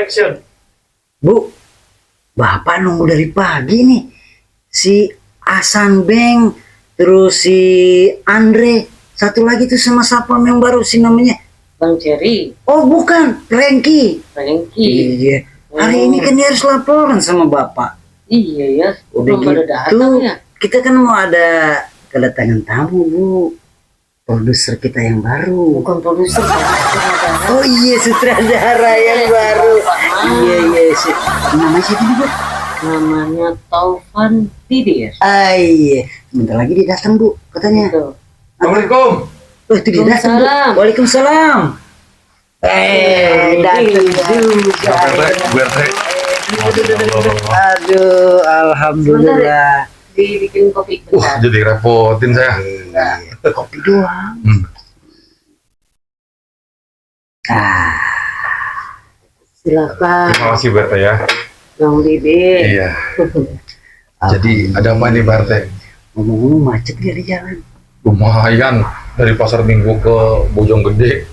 action. Bu, Bapak nunggu dari pagi nih. Si Hasan Beng, terus si Andre, satu lagi tuh sama sapam yang baru sih namanya. Bang Jerry. Oh bukan, Rengki. Iya. Hari ini kan dia harus laporan sama Bapak. Iya ya. Udah belum gitu, datang ya. kita kan mau ada kedatangan tamu, Bu. Produser kita yang baru. Bukan produser. Oh iya, sutradara yang baru. Iya sih. Namanya siapa nih, Bu? Namanya Taufan Bibir. Iya. Sebentar lagi dia datang, Bu, katanya. Gitu. Assalamualaikum. Oh, itu dia datang, Bu. Waalaikumsalam. Datang juga. Bu RT. Aduh, alhamdulillah. Dibikin kopi bentar. Jadi repotin saya. Kopi doang. Silakan Terima kasih Bu RT ya. Bang Bibir. Iya. Jadi ada apa nih Bu RT? Ngomong-ngomong macet gak di jalan? Lumayan dari Pasar Minggu ke Bojonggede.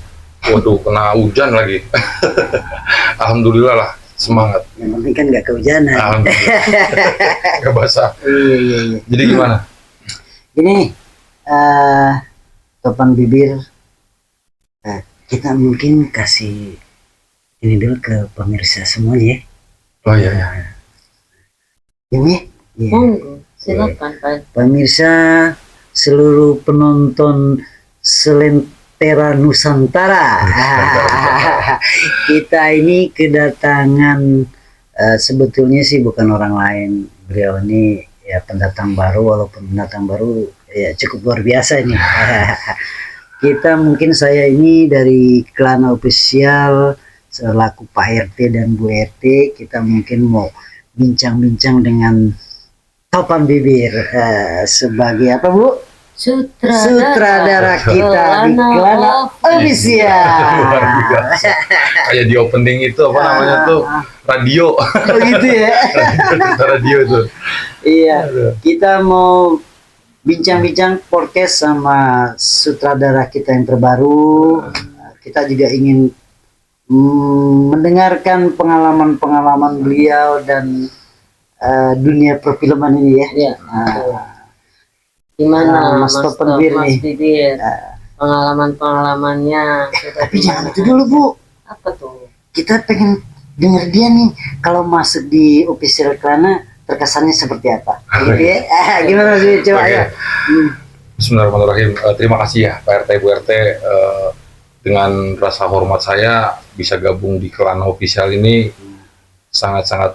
Waduh, kena hujan lagi. Alhamdulillah lah, semangat. Yang penting kan gak kehujanan. Alhamdulillah. Gak basah. Iya. Jadi gimana? Ini Topan Bibir, kita mungkin kasih ini dulu ke pemirsa semuanya ya. Oh iya ya. Ini ya. Monggo, silakan Pak. Pemirsa, seluruh penonton Selentera Nusantara. Kita ini kedatangan sebetulnya sih bukan orang lain. Beliau ini ya pendatang baru, walaupun pendatang baru ya cukup luar biasa ini. Kita mungkin saya ini dari Klan Official selaku Pak RT dan Bu RT, kita mungkin mau bincang-bincang dengan Topan Bibir sebagai apa, Bu? Sutradara kita di Klan Official. Kayak di opening itu apa namanya tuh? Radio. Oh gitu ya. Radio itu. Iya, kita mau bincang-bincang podcast sama sutradara kita yang terbaru. Kita juga ingin mendengarkan pengalaman-pengalaman beliau dan dunia perfilman ini ya. Iya. Gimana Mas Topan Bibir nih? Pengalaman-pengalamannya. Tapi jangan itu dulu, Bu. Apa tuh? Kita pengen denger dia nih kalau masuk di official Klana terkesannya seperti apa? Gitu ya. Gimana sih, coba Oke. ya. Bismillahirrahmanirrahim. Terima kasih ya Pak RT, Bu RT. Dengan rasa hormat saya bisa gabung di Klan Official ini sangat-sangat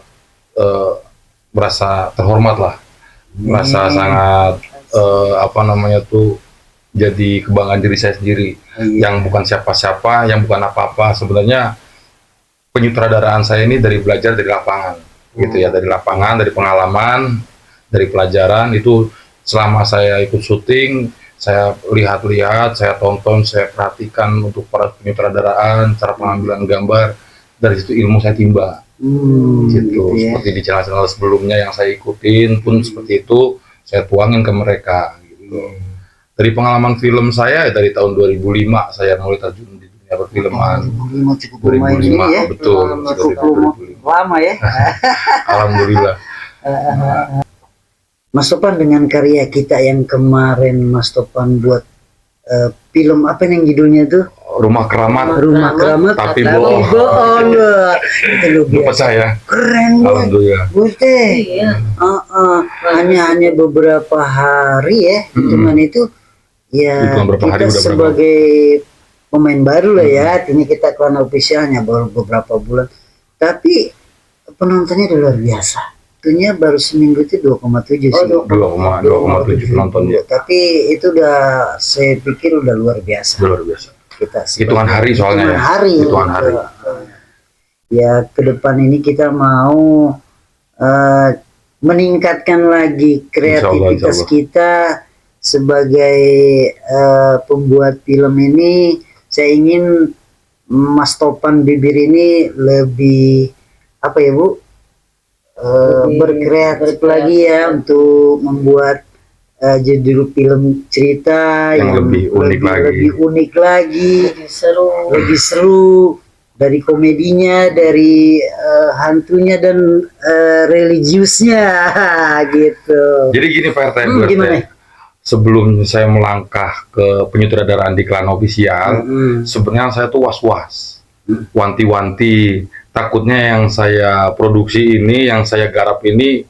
merasa terhormat lah. Merasa sangat apa namanya tuh jadi kebanggaan diri saya sendiri. Yang bukan siapa-siapa, yang bukan apa-apa. Sebenarnya penyutradaraan saya ini dari belajar dari lapangan, gitu ya, dari lapangan, dari pengalaman, dari pelajaran itu. Selama saya ikut syuting, saya lihat-lihat, saya tonton, saya perhatikan untuk para penyutradaraan, cara pengambilan gambar, dari situ ilmu saya timba. Gitu ya. Seperti di channel-channel sebelumnya yang saya ikutin pun seperti itu, saya tuangin ke mereka. Gitu. Dari pengalaman film saya dari tahun 2005 saya mulai terjun di dunia perfilman. 2005 ya. betul. Cukup lama ya. Alhamdulillah. Mas Topan, dengan karya kita yang kemarin Mas Topan buat film apa yang judulnya tuh? Rumah Keramat. Rumah Keramat Tapi tapi bohong. bohong. Itu luar Lupa biasa. saya. Keren banget. Alhamdulillah. Bute. Iya. Hanya beberapa hari ya, hitungan itu ya Hitungan berapa hari, kita udah berapa? sebagai pemain baru lah ya, ini kita Klan Officialnya baru beberapa bulan, tapi penontonnya udah luar biasa. Tentunya baru seminggu itu 2,7 sih. 2,7 penonton ya. Tapi itu udah saya pikir udah luar biasa. Luar biasa. Kita Hitungan hari soalnya ya. Hitungan hari. Ya ke depan ini kita mau meningkatkan lagi kreativitas Insya Allah. kita sebagai pembuat film ini. Saya ingin Mas Topan Bibir ini lebih apa ya, Bu? Berkreatif lagi ya untuk membuat judul film cerita Yang lebih unik lagi. lebih unik lagi, Lebih seru. lebih seru, dari komedinya, dari hantunya dan religiusnya gitu. Jadi gini Pak RT, Gimana? sebelum saya melangkah ke penyutradaraan di Klan Official, sebenarnya saya tuh was-was, wanti-wanti, takutnya yang saya produksi ini, yang saya garap ini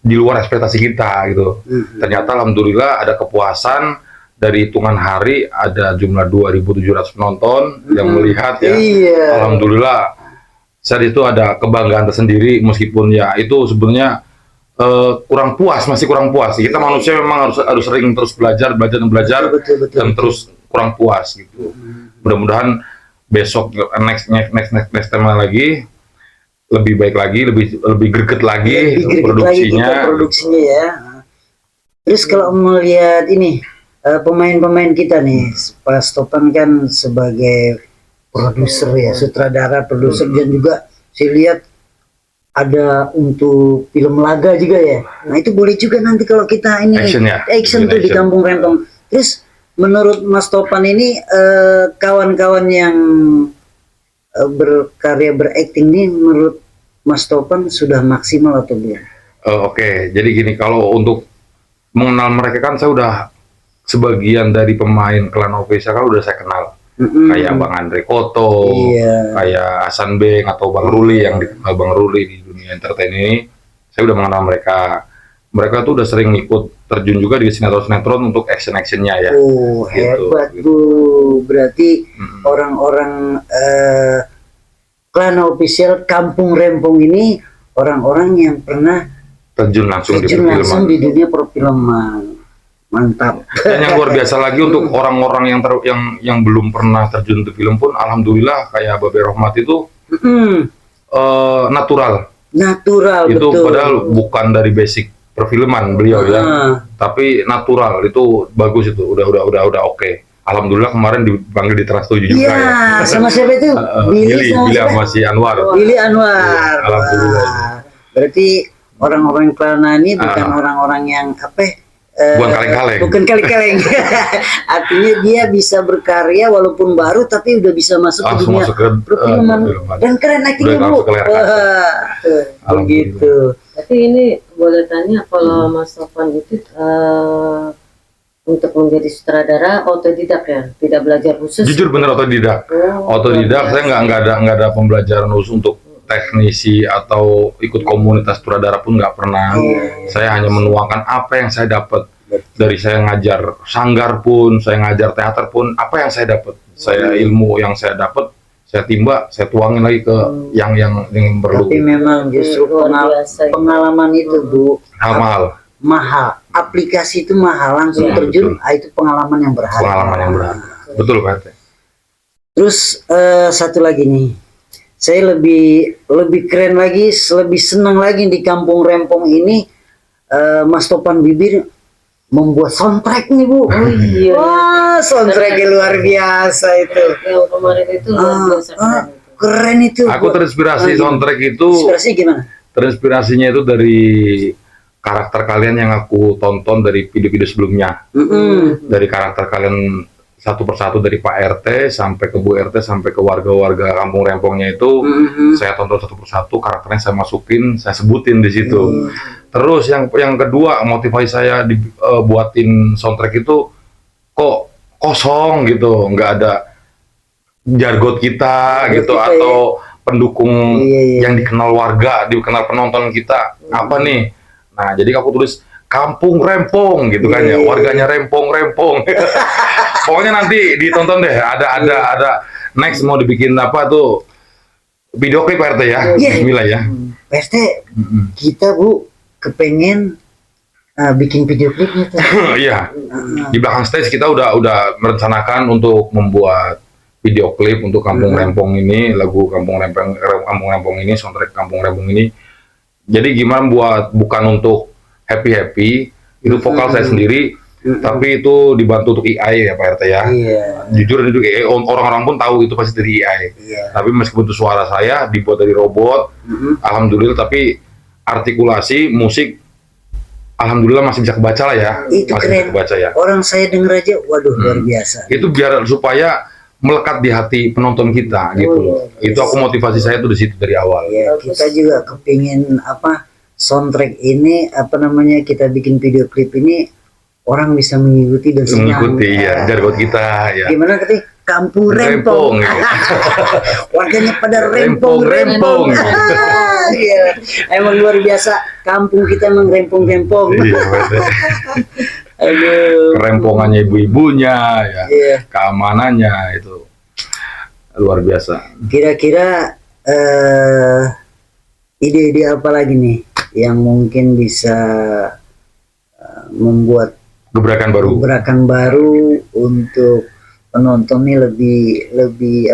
di luar ekspektasi kita gitu. Ternyata alhamdulillah ada kepuasan. Dari hitungan hari ada jumlah 2.700 penonton yang melihat ya. Iya. Alhamdulillah. Saat itu ada kebanggaan tersendiri meskipun ya itu sebenarnya kurang puas, masih kurang puas. Kita manusia memang harus sering terus belajar Betul. dan terus kurang puas gitu. Mudah-mudahan besok next time lagi lebih baik lagi, lebih greget lagi produksinya ya. Terus kalau melihat ini pemain-pemain kita nih, Pak Stopan kan sebagai produser ya, sutradara, produser, dan juga saya lihat ada untuk film laga juga ya. Nah itu boleh juga nanti kalau kita ini action tuh di Kampung Rempong. Terus menurut Mas Topan ini kawan-kawan yang berkarya berakting ini menurut Mas Topan sudah maksimal atau belum? Oke, jadi gini, kalau untuk mengenal mereka kan saya udah sebagian dari pemain Klan Official kan udah saya kenal. Kayak Bang Andre Koto, kayak Hasan Beng atau Bang Ruli yang dikenal Bang Ruli di dunia entertain ini, saya udah mengenal mereka. Mereka tuh udah sering ikut terjun juga di sinetron-sinetron untuk action-actionnya ya. Oh hebat Bu, berarti orang-orang Klan Official Kampung Rempong ini orang-orang yang pernah terjun langsung di dunia perfilman. Mantap. Dan yang luar biasa lagi untuk orang-orang yang belum pernah terjun ke film pun, alhamdulillah kayak Babe Rohmat itu natural. Itu betul. Padahal bukan dari basic perfilman beliau ya, tapi natural, itu bagus, itu udah oke. Alhamdulillah kemarin dipanggil di Trans 7 juga ya. Sama siapa itu? Billy sama si Anwar. Billy Anwar. Alhamdulillah. Berarti orang-orang Klana ini bukan orang-orang yang bukan kaleng-kaleng. Artinya dia bisa berkarya walaupun baru tapi udah bisa masuk ke dunia perfilman dan keren aktingnya Bu. Begitu. Tapi ini boleh tanya, kalau Mas Topan itu untuk menjadi sutradara otodidak ya, tidak belajar khusus? Jujur bener otodidak. Otodidak, saya nggak ada pembelajaran khusus untuk teknisi atau ikut komunitas sutradara pun nggak pernah. Saya hanya menuangkan apa yang saya dapat. Dari saya ngajar sanggar pun, saya ngajar teater pun, apa yang saya dapat, saya ilmu yang saya dapat, saya timba, saya tuangin lagi ke yang perlu. Tapi memang justru pengalaman itu Bu mahal. Aplikasi itu mahal, langsung terjun, itu pengalaman yang berharga. Betul Pak RT. Terus satu lagi nih, saya lebih keren lagi, lebih senang lagi di Kampung Rempong ini, Mas Topan Bibir membuat soundtrack nih Bu. Wah, soundtracknya luar biasa itu. Yang kemarin itu luar biasa keren itu. Aku terinspirasi soundtrack itu. Inspirasinya gimana? Terinspirasinya itu dari karakter kalian yang aku tonton dari video-video sebelumnya. Dari karakter kalian satu persatu, dari Pak RT sampai ke Bu RT sampai ke warga-warga Kampung Rempongnya itu, saya tonton satu persatu, karakternya saya masukin, saya sebutin di situ. Terus yang kedua, motivasi saya buatin soundtrack itu kok kosong gitu, nggak ada jargot kita gitu, atau pendukung yang dikenal warga, dikenal penonton kita, apa nih? Nah, jadi aku tulis Kampung Rempong gitu kan ya, warganya Rempong. Pokoknya nanti ditonton deh, ada next mau dibikin apa tuh video klip Pak RT ya. Bismillah ya. Pak RT, kita Bu kepengen bikin video klipnya tuh. Iya. Di belakang stage kita udah merencanakan untuk membuat video klip untuk Kampung Rempong ini, lagu Kampung Rempong ini, soundtrack Kampung Rempong ini. Jadi gimana buat, bukan untuk happy, itu vokal saya sendiri, tapi itu dibantu untuk AI ya Pak RT ya. Jujur itu orang-orang pun tahu itu pasti dari AI. Tapi meskipun itu suara saya dibuat dari robot, alhamdulillah, tapi artikulasi musik alhamdulillah masih bisa kebaca lah ya. Itu masih keren. Bisa kebaca ya. Orang saya denger aja, waduh luar biasa. Itu biar supaya melekat di hati penonton kita gitu loh. Itu aku motivasi saya tuh di situ dari awal. Ya, kita juga kepingin soundtrack ini kita bikin video klip ini orang bisa mengikuti dan Mengikuti ya jargon kita ya. Gimana katanya? Kampung Rempong. Rempong, Warganya pada rempong. Rempong. Iya. Emang luar biasa. Kampung kita emang rempong. Iya, betul. Aduh. Kerempongannya ibu-ibunya ya. Iya. Keamanannya itu luar biasa. Kira-kira ide-ide apa lagi nih yang mungkin bisa membuat gebrakan baru untuk penonton nih lebih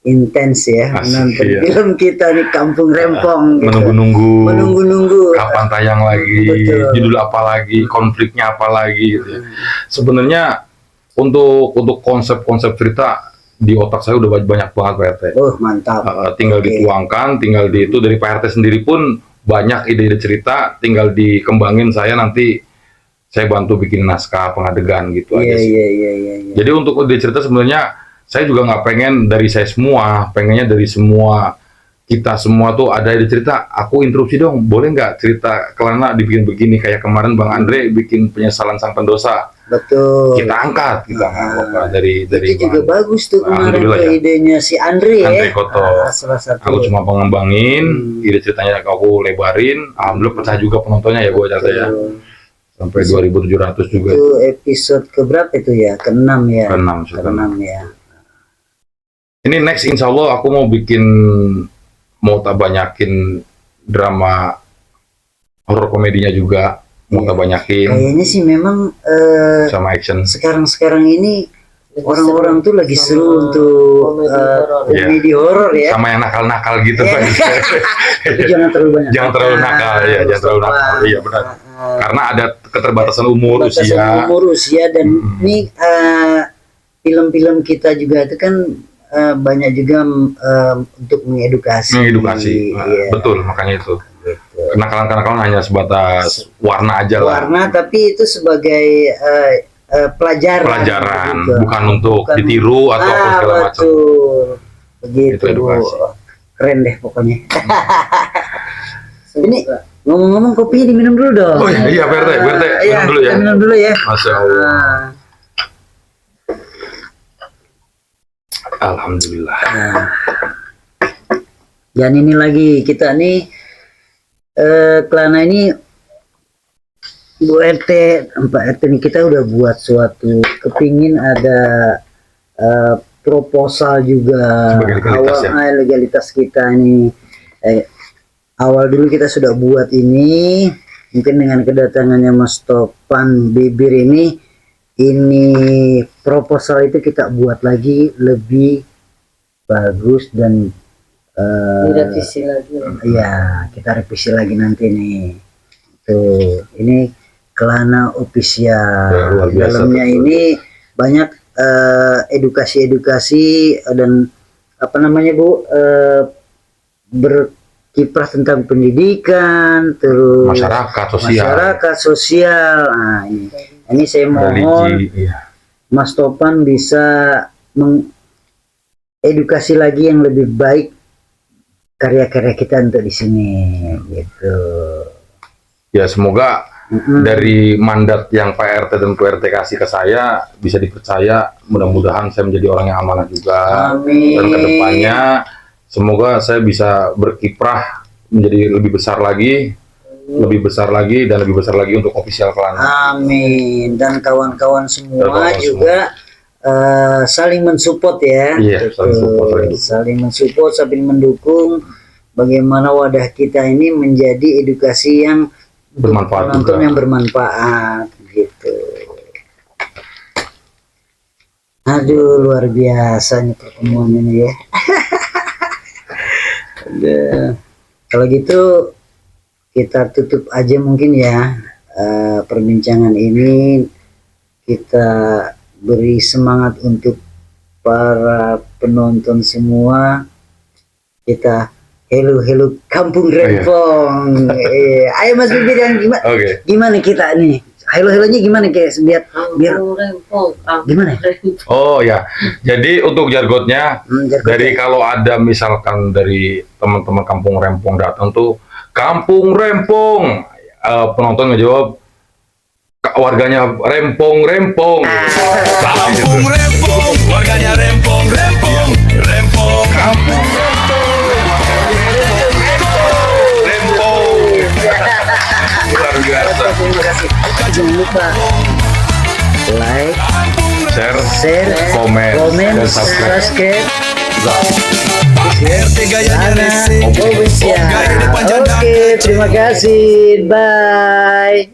intens ya menonton film kita nih Kampung Rempong gitu. Menunggu kapan tayang lagi, Betul. judul apa lagi, konfliknya apa lagi gitu ya. Sebenarnya untuk konsep-konsep cerita di otak saya udah banyak banget Pak RT. Oh mantap. Tinggal dituangkan, tinggal itu dari Pak RT sendiri pun banyak ide-ide cerita, tinggal dikembangin, saya nanti saya bantu bikin naskah pengadegan gitu aja sih. Iya. Jadi untuk ide cerita sebenarnya saya juga nggak pengen dari saya semua, pengennya dari semua kita semua tuh ada ide cerita. Aku interupsi dong, boleh nggak cerita Kelana dibikin begini kayak kemarin Bang Andre bikin penyesalan sang pendosa. Betul. Kita angkat dari itu juga Bang. bagus tuh kemarin Alhamdulillah tuh ya. idenya si Andre ya. Andre Koto. Salah satu. Aku cuma pengembangin, ide ceritanya aku lebarin, alhamdulillah pecah juga penontonnya ya gua catat ya. Sampai 2.700 juga. Itu episode keberapa itu ya? Ke-6 ya. Ke-6 ya. Ini next insya Allah aku mau tak banyakin drama horor komedinya juga, mau tak banyakin Kayaknya sih memang sama action. sekarang ini orang-orang tuh lagi seru untuk komedi horor ya. Sama yang nakal-nakal gitu Iya. Pak. Tapi jangan terlalu banyak. Jangan terlalu nakal ya, jangan terlalu nakal. Iya benar. Karena ada keterbatasan umur usia. Dan ini film-film kita juga itu kan banyak juga untuk mengedukasi. Iya. Betul, makanya itu. Gitu. Kenakalan hanya sebatas warna aja lah. Warna, tapi itu sebagai pelajaran gitu. Bukan untuk ditiru atau apa segala macam. Betul. Begitu. Itu edukasi. Keren deh pokoknya. Ini ngomong-ngomong kopinya diminum dulu dong. Oh iya Pak RT, minum dulu ya. Minum dulu ya. Masya Allah. Alhamdulillah. Dan ini lagi kita nih Kelana ini Bu RT, Pak RT nih kita udah buat suatu kepingin ada proposal juga legalitas kita ini. Awal dulu kita sudah buat ini, mungkin dengan kedatangannya Mas Topan Bibir ini proposal itu kita buat lagi lebih bagus dan direvisi lagi. Ya, kita revisi lagi nanti nih. Tuh, ini Kelana Official. Dalamnya ini banyak edukasi dan Bu, berkiprah tentang pendidikan, terus masyarakat sosial. Nah, ini saya mohon Mas Topan bisa mengedukasi lagi yang lebih baik karya-karya kita untuk di sini gitu. Ya semoga dari mandat yang Pak RT dan Bu RT kasih ke saya bisa dipercaya, mudah-mudahan saya menjadi orang yang amanah juga. Amin. Dan kedepannya semoga saya bisa berkiprah menjadi lebih besar lagi dan lebih besar lagi untuk official Kelana. Amin. Dan kawan-kawan semua juga saling mensupport ya. Iya, saling mensupport, saling mendukung bagaimana wadah kita ini menjadi edukasi yang bermanfaat penonton yang bermanfaat gitu. Aduh, luar biasa nih pertemuan ini ya. Kalau gitu kita tutup aja mungkin ya perbincangan ini. Kita beri semangat untuk para penonton semua. Kita hello Kampung Rempong. Ayo Mas Bibir, yang gimana kita nih halo-halonya gimana kayak biar Kampung Rempong. Gimana? Rempong. Oh ya, jadi untuk jargonnya jargon. dari kalau ada misalkan dari teman-teman Kampung Rempong datang tuh Kampung Rempong, penonton ngejawab warganya Rempong. Kampung Rempong, warganya Rempong. Kampung Rempong. Luar biasa. Terima kasih. Jangan lupa like, Share, komen, dan subscribe. RT gayanya rese, Oke, terima kasih. Bye.